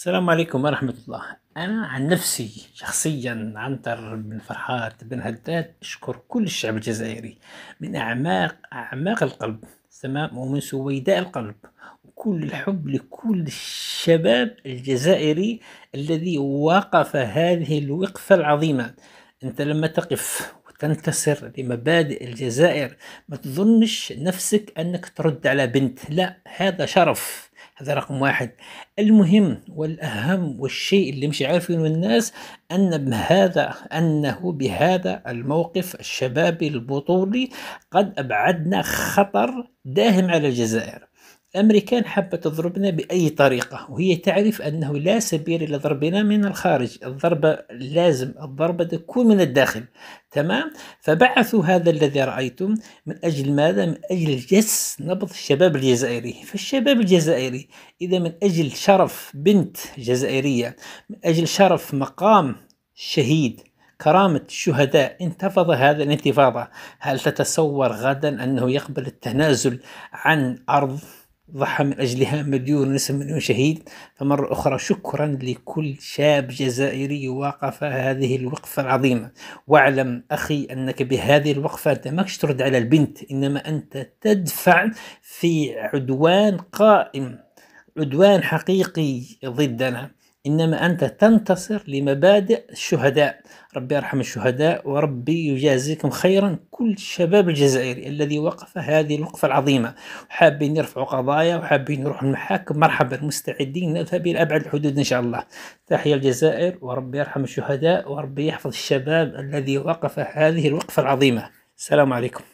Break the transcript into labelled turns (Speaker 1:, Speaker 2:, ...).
Speaker 1: السلام عليكم ورحمة الله. أنا عن نفسي شخصيا عنتر بن فرحات بن هداد أشكر كل الشعب الجزائري من أعماق أعماق القلب، تمام، ومن سويداء القلب، وكل الحب لكل الشباب الجزائري الذي وقف هذه الوقفة العظيمة. أنت لما تقف وتنتصر لمبادئ الجزائر ما تظنش نفسك أنك ترد على بنت، لا، هذا شرف، هذا رقم واحد. المهم والأهم والشيء اللي مش عارفينه الناس أنه بهذا الموقف الشبابي البطولي قد أبعدنا خطر داهم على الجزائر. الأمريكان حابة تضربنا بأي طريقة، وهي تعرف أنه لا سبيل إلى ضربنا من الخارج، الضربة تكون من الداخل، تمام. فبعثوا هذا الذي رأيتم من أجل ماذا؟ من أجل جس نبض الشباب الجزائري. فالشباب الجزائري إذا من أجل شرف بنت جزائرية، من أجل شرف مقام شهيد، كرامة الشهداء، انتفض هذا الانتفاضة، هل تتصور غدا أنه يقبل التنازل عن أرض ضحى من أجلها مليون ونصف مليون شهيد؟ فمرة أخرى شكرا لكل شاب جزائري وقف هذه الوقفة العظيمة. واعلم أخي أنك بهذه الوقفة أنت ماكش ترد على البنت، إنما أنت تدفع في عدوان قائم، عدوان حقيقي ضدنا، إنما أنت تنتصر لمبادئ الشهداء. ربي يرحم الشهداء وربي يجازيكم خيرا كل الشباب الجزائري الذي وقف هذه الوقفة العظيمة، وحابين يرفعوا قضايا وحابين يروحوا المحاكم، مرحبا، مستعدين نذهب إلى أبعد الحدود إن شاء الله. تحيا الجزائر، وربي يرحم الشهداء وربي يحفظ الشباب الذي وقف هذه الوقفة العظيمة. السلام عليكم.